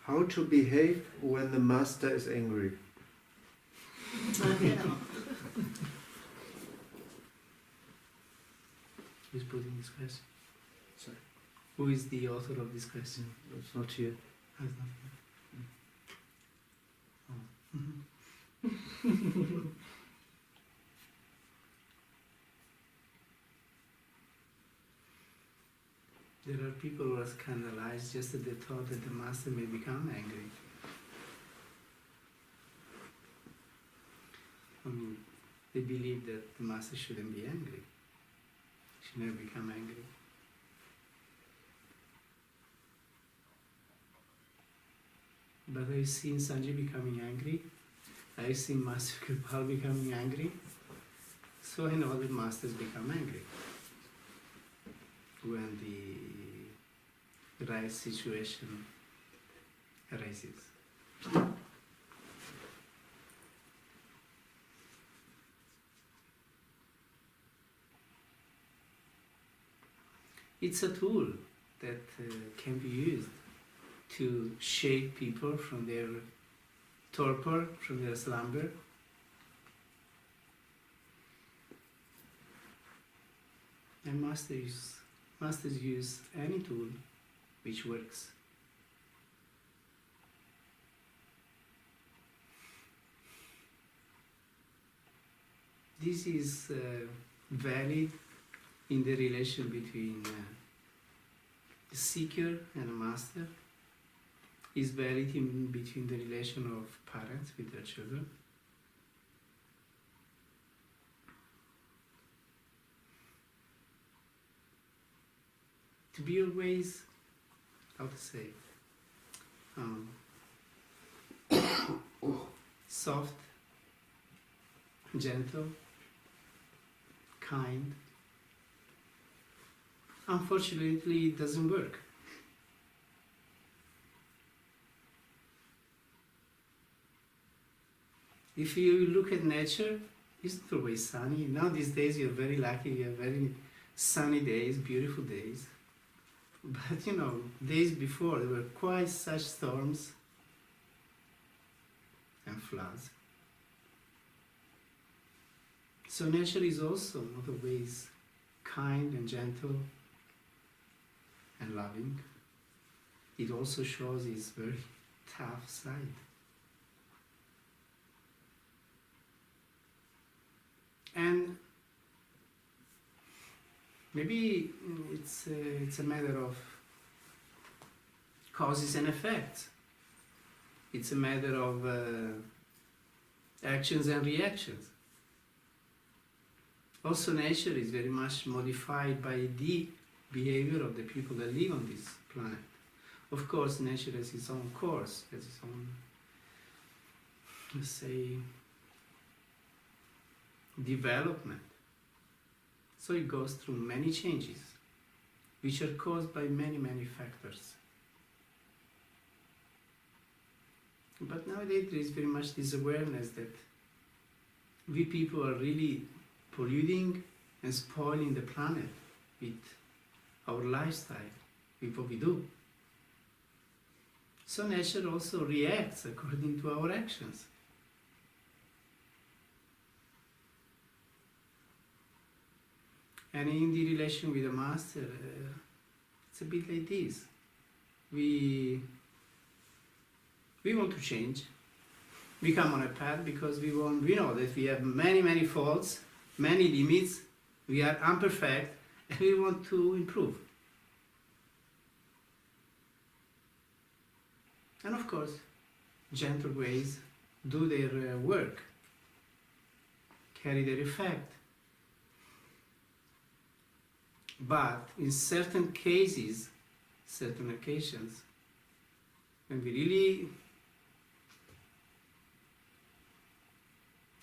how to behave when the master is angry. Who's putting this question? Sorry. Who is the author of this question? It's not here. Oh, it's not here. There are people who are scandalized just at the thought that the master may become angry. I mean, they believe that the master shouldn't be angry. Should never become angry. But I've seen Sanjay becoming angry. I've seen Master Kripal becoming angry. So I know that masters become angry when the right situation arises. It's a tool that can be used to shake people from their torpor, from their slumber. And masters use any tool which works. This is valid in the relation between a seeker and a master. Is valid in between the relation of parents with their children. To be always, how to say, soft, gentle, kind. Unfortunately, it doesn't work. If you look at nature, it's not always sunny. Now these days you're very lucky, you have very sunny days, beautiful days. But you know, days before there were quite such storms and floods. So nature is also not always kind and gentle and loving. It also shows its very tough side. And maybe it's a matter of causes and effects. It's a matter of actions and reactions. Also, nature is very much modified by the behavior of the people that live on this planet. Of course, nature has its own course, has its own, let's say, development. So it goes through many changes, which are caused by many, many factors. But nowadays there is very much this awareness that we people are really polluting and spoiling the planet with our lifestyle, with what we do. So nature also reacts according to our actions. And in the relation with the master, it's a bit like this. We want to change. We come on a path because we know that we have many, many faults, many limits. We are imperfect, and we want to improve. And of course, gentle ways do their work, carry their effect. But in certain cases, certain occasions, when we really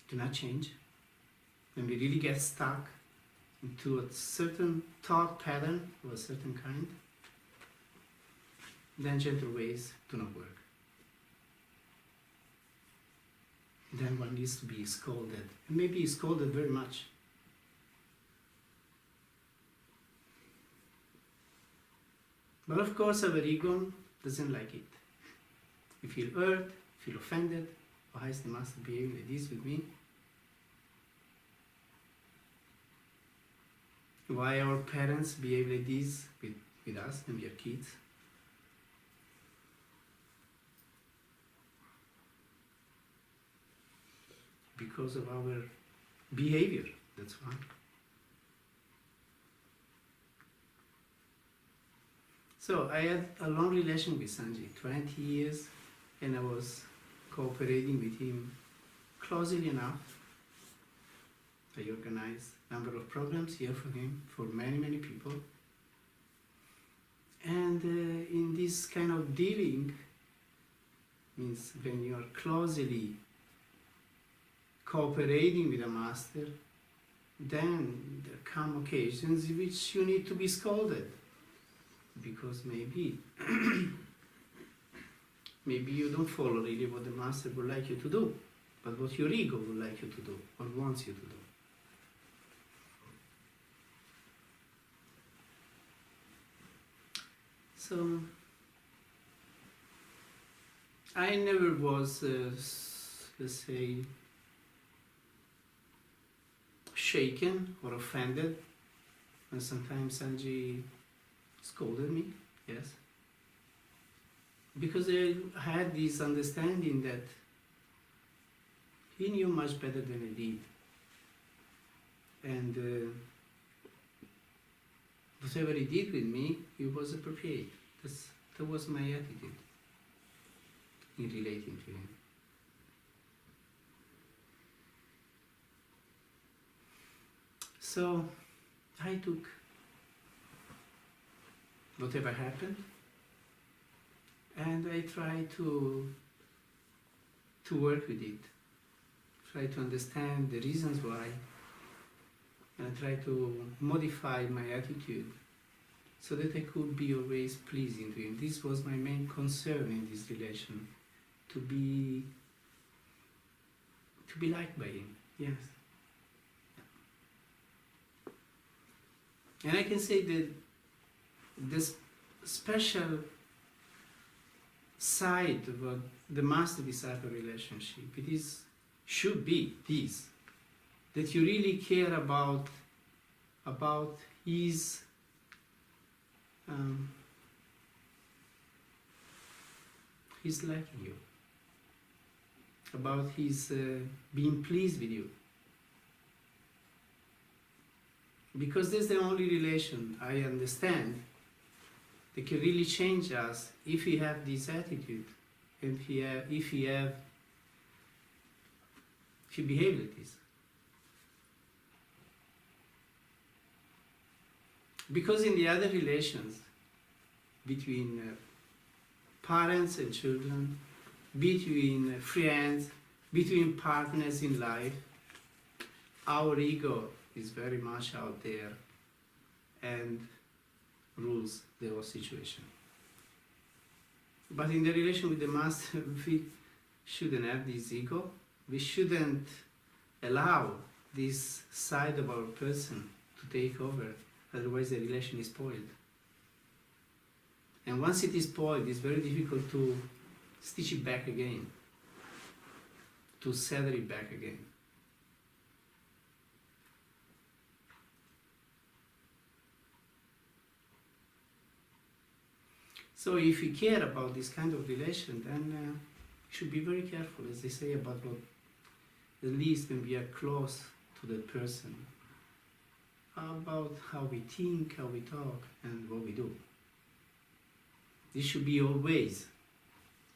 do not change, when we really get stuck into a certain thought pattern of a certain kind, then gentle ways do not work. Then one needs to be scolded, and maybe scolded very much. But of course our ego doesn't like it. you feel hurt, feel offended. Why is the master behaving like this with me? Why our parents behave like this with us when we are kids? Because of our behavior, that's why. So I had a long relation with Sanji, 20 years, and I was cooperating with him closely enough. I organized a number of programs here for him, for many, many people. And in this kind of dealing, means when you are closely cooperating with a master, then there come occasions in which you need to be scolded. Because maybe you don't follow really what the master would like you to do, but what your ego would like you to do, or wants you to do. So, I never was, let's say, shaken or offended, and sometimes Sanji scolded me, yes. Because I had this understanding that he knew much better than I did. And whatever he did with me, it was appropriate. That was my attitude in relating to him. So I took whatever happened, and I try to work with it, try to understand the reasons why, and I try to modify my attitude so that I could be always pleasing to him. This was my main concern in this relation, to be liked by him, yes. And I can say that this special side of the master-disciple relationship, should be this, that you really care about his liking you, about his being pleased with you. Because that's the only relation I understand that can really change us if we have this attitude, and if we behave like this. Because in the other relations between parents and children, between friends, between partners in life, our ego is very much out there and rules the whole situation. But in the relation with the master, we shouldn't have this ego. We shouldn't allow this side of our person to take over, otherwise the relation is spoiled. And once it is spoiled, it's very difficult to stitch it back again, to settle it back again. So if we care about this kind of relation, then we should be very careful, as they say, about what, at least when we are close to that person, about how we think, how we talk, and what we do. This should be always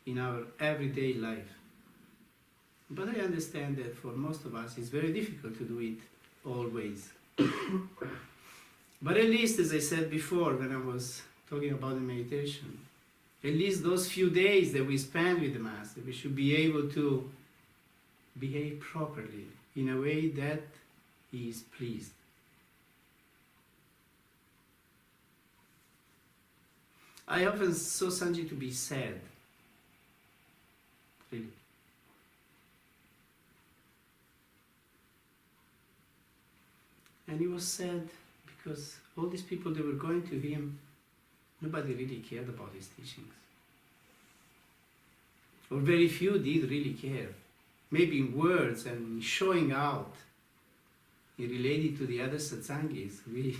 in our everyday life. But I understand that for most of us it's very difficult to do it always. But at least, as I said before when I was talking about the meditation, at least those few days that we spend with the Master, we should be able to behave properly in a way that he is pleased. I often saw Sanji to be sad, really. And he was sad because all these people that were going to him, nobody really cared about his teachings. or very few did really care. Maybe in words and showing out, related to the other satsangis, we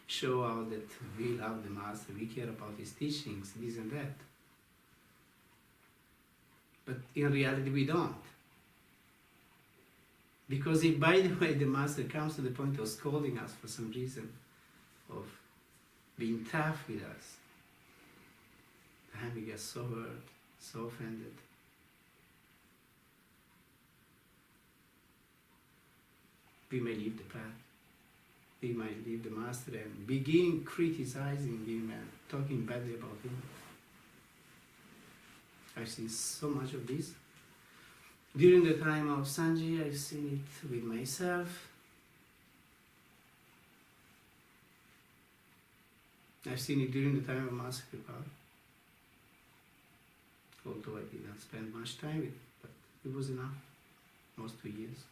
show out that we love the Master, we care about his teachings, this and that. But in reality we don't. Because if, by the way, the Master comes to the point of scolding us for some reason, of being tough with us, then we get so hurt, so offended. We may leave the path. We might leave the Master and begin criticizing him and talking badly about him. I've seen so much of this. During the time of Sanji, I've seen it with myself. I've seen it during the time of Master Kripa. Although I did not spend much time with it, but it was enough, almost 2 years.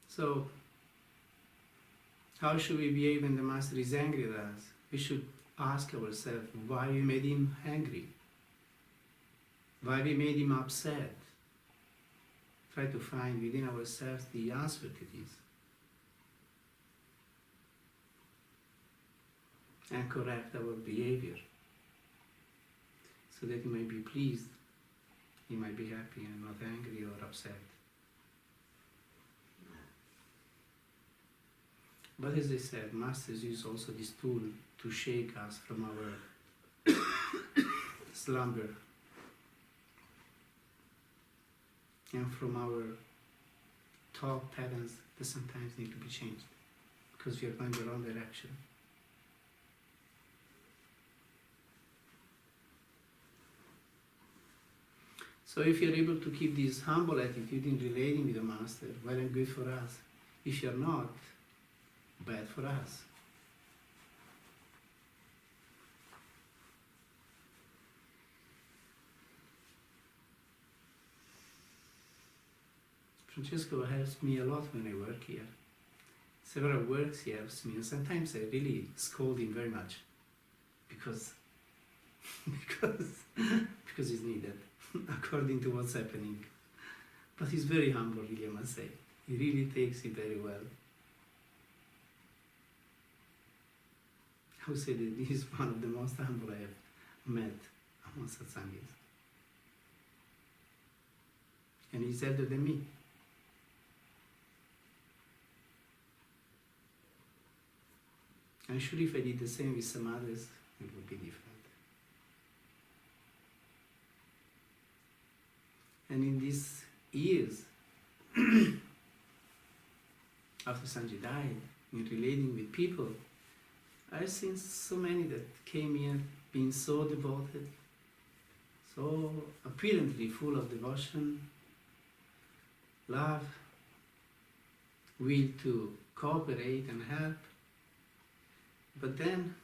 So, how should we behave when the Master is angry at us? We should ask ourselves why we made him angry, why we made him upset. Try to find within ourselves the answer to this. And correct our behavior so that he might be pleased, he might be happy and not angry or upset. But as I said, Masters use also this tool to shake us from our slumber and from our thought patterns that sometimes need to be changed because we are going the wrong direction. So if you're able to keep this humble attitude in relating with the Master, well and good for us. If you're not, bad for us. Francesco helps me a lot when I work here. Several works he helps me, and sometimes I really scold him very much because it's needed according to what's happening. But he's very humble, really, I must say. He really takes it very well. I would say that he is one of the most humble I have met among satsangis. And he's elder than me. I'm sure if I did the same with some others, it would be different. And in these years, after Sanji died, in relating with people, I've seen so many that came here being so devoted, so apparently full of devotion, love, will to cooperate and help. But then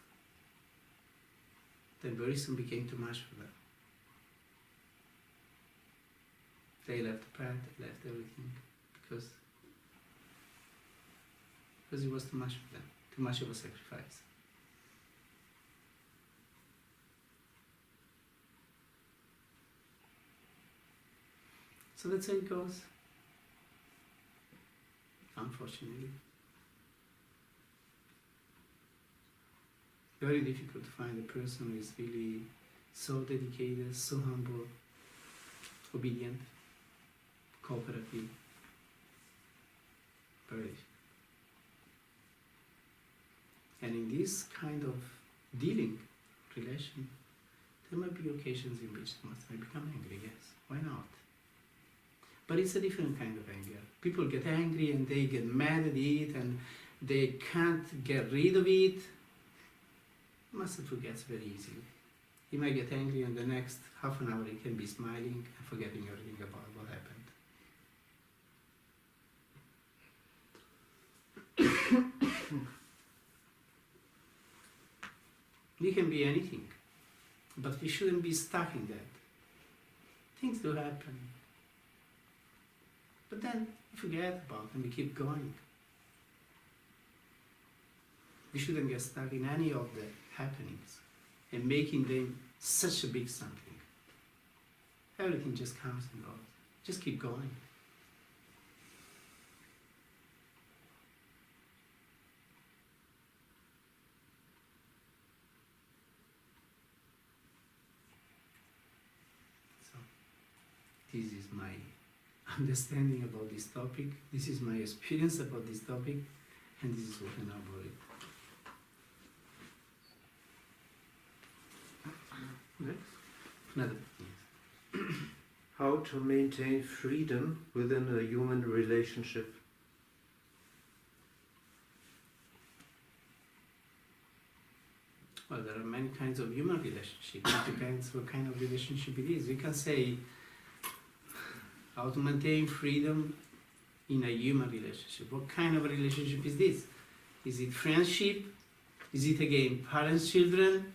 very soon became too much for them. They left the path, they left everything, because it was too much for them, too much of a sacrifice. So that's how it goes, unfortunately. Very difficult to find a person who is really so dedicated, so humble, obedient, cooperative. Very difficult. And in this kind of dealing, relation, there might be occasions in which the Master may become angry, yes, why not? But it's a different kind of anger. People get angry and they get mad at it and they can't get rid of it. Master forgets very easily. He might get angry and the next half an hour he can be smiling and forgetting everything about what happened. We can be anything, but we shouldn't be stuck in that. Things do happen. But then we forget about them, we keep going. We shouldn't get stuck in any of the happenings and making them such a big something. Everything just comes and goes. Just keep going. So, this is my understanding about this topic. This is my experience about this topic, and this is what I know about it. Next. Another. How to maintain freedom within a human relationship? Well, there are many kinds of human relationships. It depends what kind of relationship it is. We can say how to maintain freedom in a human relationship. What kind of a relationship is this? Is it friendship? Is it again parents-children?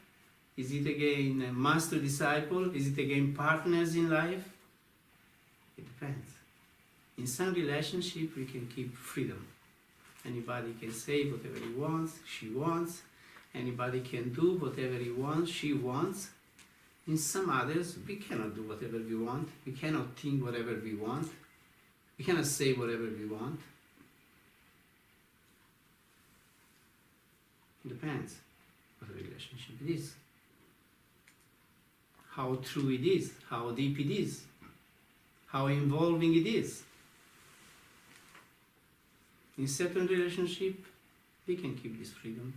Is it again master-disciple? Is it again partners in life? It depends. In some relationship we can keep freedom. Anybody can say whatever he wants, she wants. Anybody can do whatever he wants, she wants. In some others, we cannot do whatever we want. We cannot think whatever we want. We cannot say whatever we want. It depends what the relationship it is. How true it is, how deep it is, how involving it is. In certain relationship, we can keep this freedom.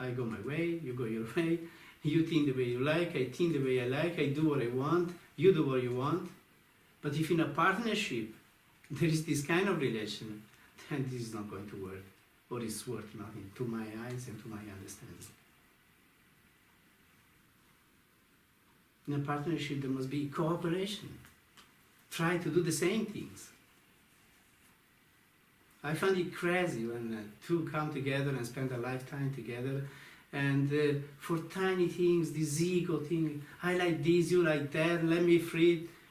I go my way, you go your way, you think the way you like, I think the way I like, I do what I want, you do what you want. But if in a partnership there is this kind of relation, then this is not going to work, or it's worth nothing to my eyes and to my understanding. In a partnership there must be cooperation. Try to do the same things. I find it crazy when two come together and spend a lifetime together, and for tiny things, this ego thing, I like this, you like that, let me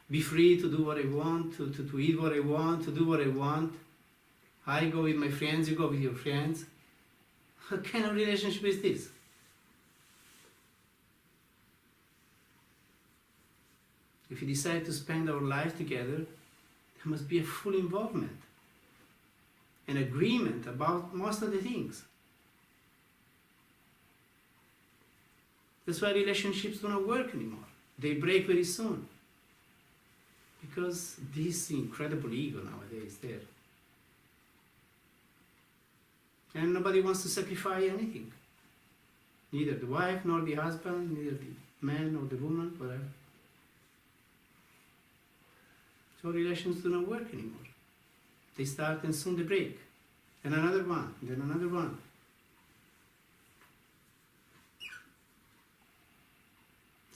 be free to do what I want, to eat what I want, to do what I want. I go with my friends, you go with your friends. What kind of relationship is this? If we decide to spend our life together, there must be a full involvement, an agreement about most of the things. That's why relationships do not work anymore. They break very soon. Because this incredible ego nowadays is there. And nobody wants to sacrifice anything. Neither the wife, nor the husband, neither the man or the woman, whatever. So relations do not work anymore. They start and soon they break. Then another one, then another one.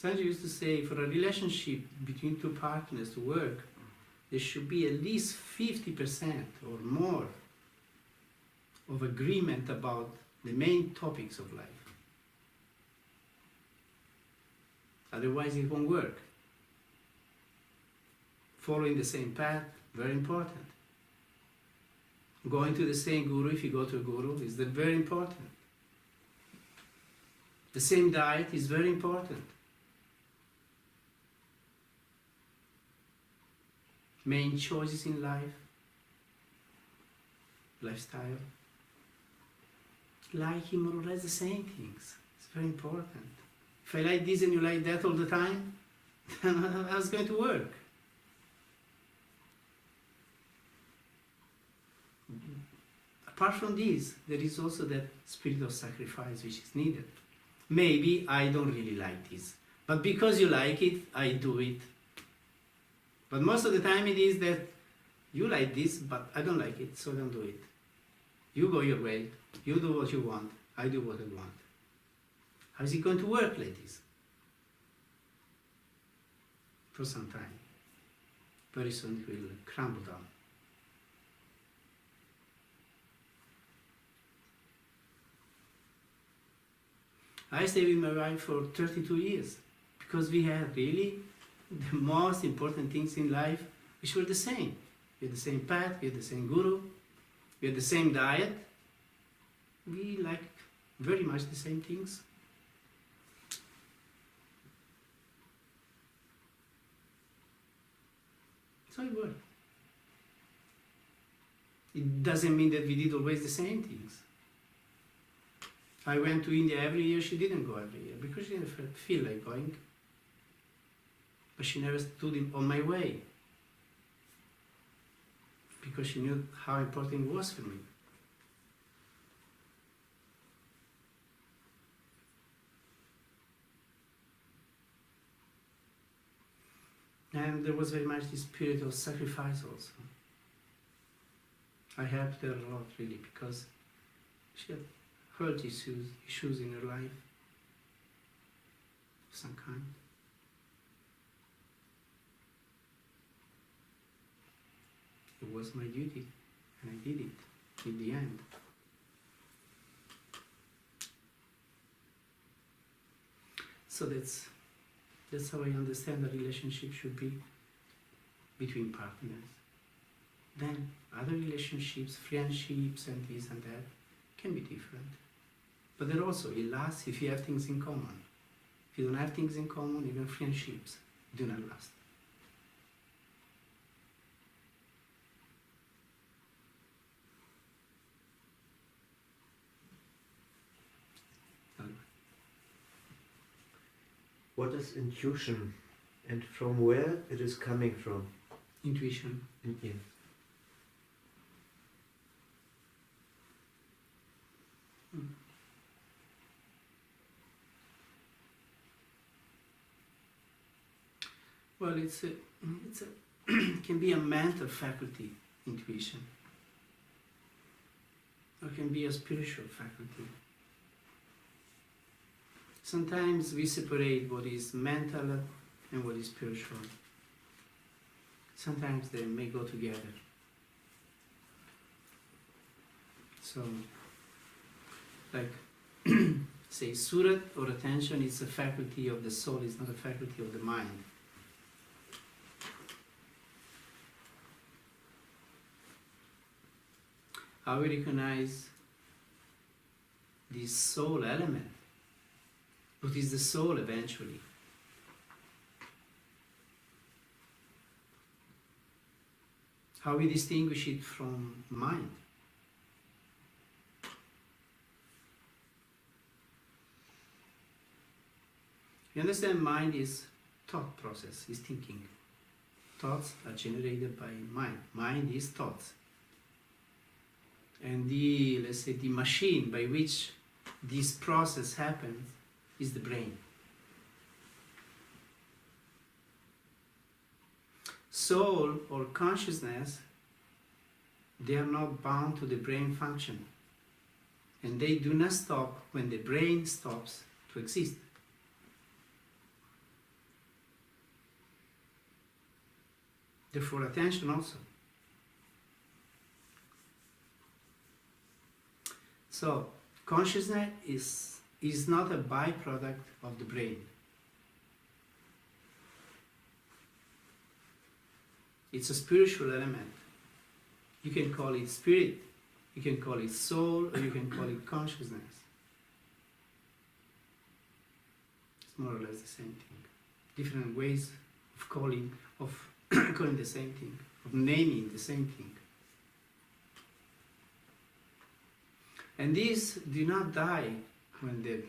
Sanjay used to say, for a relationship between two partners to work, there should be at least 50% or more of agreement about the main topics of life. Otherwise it won't work. Following the same path, very important. Going to the same guru, if you go to a guru, is very important. The same diet is very important. Main choices in life, lifestyle, liking more or less the same things. It's very important. If I like this and you like that all the time, then how's it going to work? Apart from this, there is also that spirit of sacrifice which is needed. Maybe I don't really like this, but because you like it, I do it. But most of the time it is that you like this, but I don't like it, so I don't do it. You go your way, you do what you want, I do what I want. How is it going to work like this? For some time. Very soon it will crumble down. I stayed with my wife for 32 years because we had really the most important things in life which were the same. We had the same path, we had the same guru, we had the same diet. We liked very much the same things. So it worked. It doesn't mean that we did always the same things. I went to India every year, she didn't go every year because she didn't feel like going. But she never stood on my way because she knew how important it was for me. And there was very much this period of sacrifice also. I helped her a lot really because she had health issues in her life of some kind. It was my duty and I did it in the end. So that's how I understand the relationship should be between partners. Then other relationships, friendships and this and that can be different. But they're also, it lasts if you have things in common. If you don't have things in common, even friendships do not last. What is intuition and from where it is coming from? Intuition. Yes. Well, it can be a mental faculty, intuition. Or can be a spiritual faculty. Sometimes we separate what is mental and what is spiritual. Sometimes they may go together. So, like, say, surat or attention is a faculty of the soul, it's not a faculty of the mind. How we recognize this soul element? What is the soul eventually? How we distinguish it from mind? You understand, mind is thought process, is thinking. Thoughts are generated by mind. Mind is thoughts. And let's say, the machine by which this process happens is the brain. Soul or consciousness, they are not bound to the brain function. And they do not stop when the brain stops to exist. Therefore, attention also. So, consciousness is not a byproduct of the brain. It's a spiritual element. You can call it spirit, you can call it soul, or you can call it consciousness. It's more or less the same thing. Different ways of calling the same thing, of naming the same thing. And these do not die when the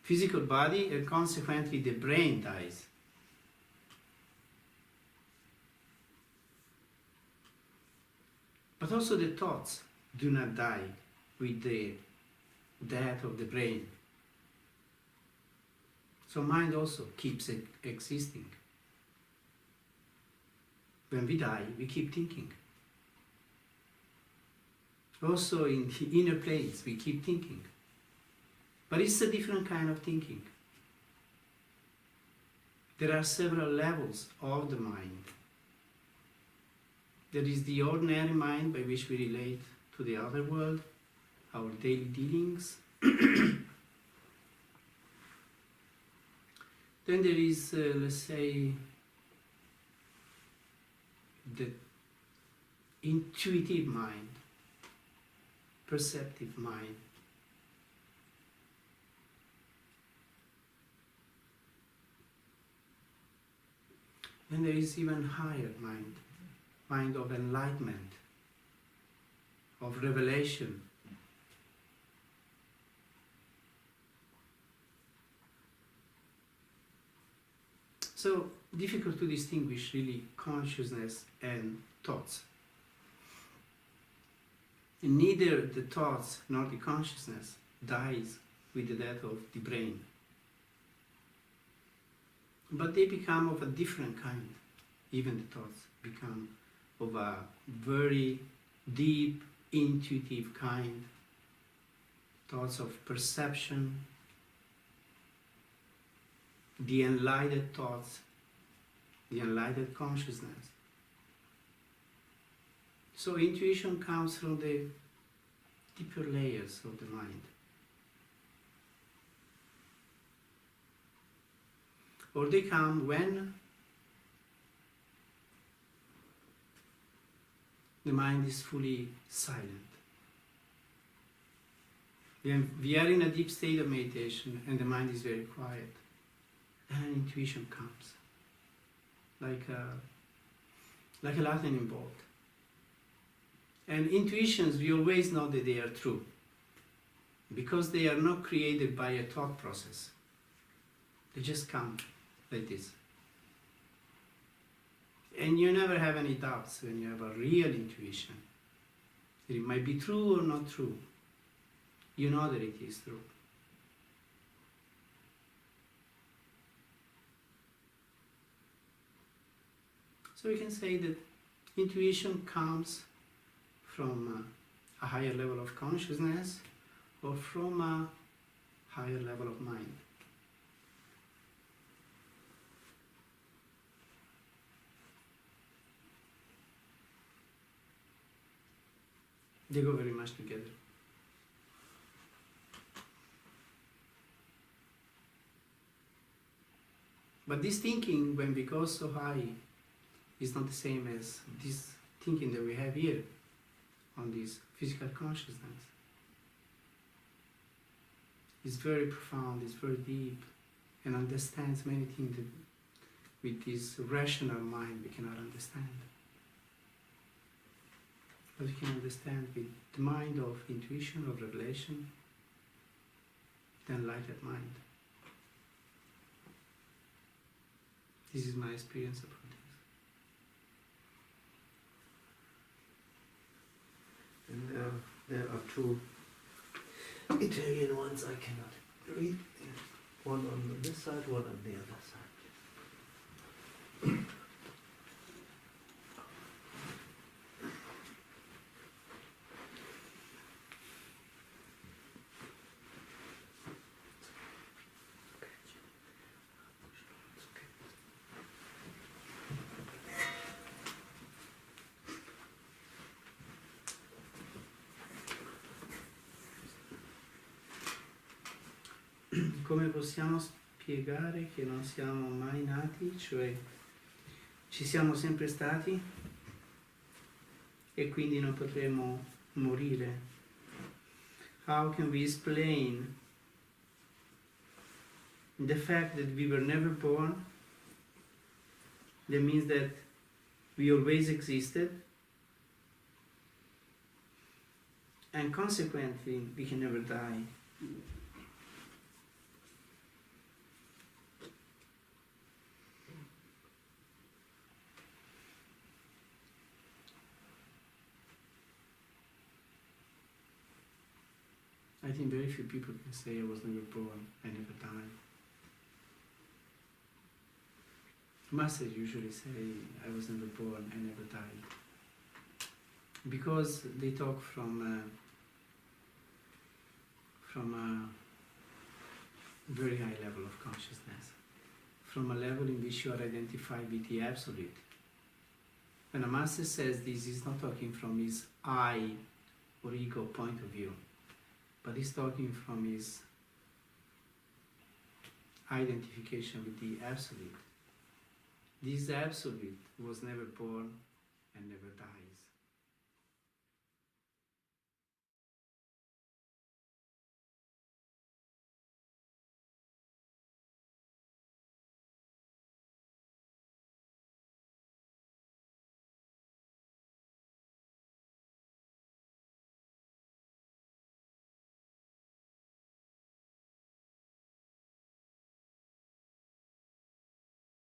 physical body and consequently the brain dies. But also the thoughts do not die with the death of the brain. So mind also keeps existing. When we die, we keep thinking. Also in the inner planes, we keep thinking. But it's a different kind of thinking. There are several levels of the mind. There is the ordinary mind by which we relate to the other world, our daily dealings. Then there is, let's say, the intuitive mind, perceptive mind. And there is even higher mind, mind of enlightenment, of revelation. So difficult to distinguish really consciousness and thoughts. And neither the thoughts nor the consciousness dies with the death of the brain. But they become of a different kind. Even the thoughts become of a very deep, intuitive kind. Thoughts of perception, the enlightened thoughts, the enlightened consciousness. So intuition comes from the deeper layers of the mind. Or they come when the mind is fully silent. When we are in a deep state of meditation and the mind is very quiet, then intuition comes, like a lightning bolt. And intuitions, we always know that they are true, because they are not created by a thought process. They just come like this. And you never have any doubts when you have a real intuition. It might be true or not true. You know that it is true. So we can say that intuition comes from a higher level of consciousness or from a higher level of mind. They go very much together. But this thinking, when we go so high, is not the same as this thinking that we have here on this physical consciousness. It's very profound, it's very deep, and understands many things that with this rational mind we cannot understand. But we can understand with the mind of intuition, of revelation, the enlightened mind. This is my experience about this. And there are two Italian ones I cannot read. One on this side, one on the other side. Come possiamo spiegare che non siamo mai nati, cioè ci siamo sempre stati e quindi non potremo morire? How can we explain the fact that we were never born? That means that we always existed, and consequently we can never die. I think very few people can say I was never born, I never died. Masters usually say I was never born, I never died. Because they talk from a very high level of consciousness, from a level in which you are identified with the Absolute. When a master says this, he's not talking from his I or ego point of view, but he's talking from his identification with the Absolute. This Absolute was never born and never dies.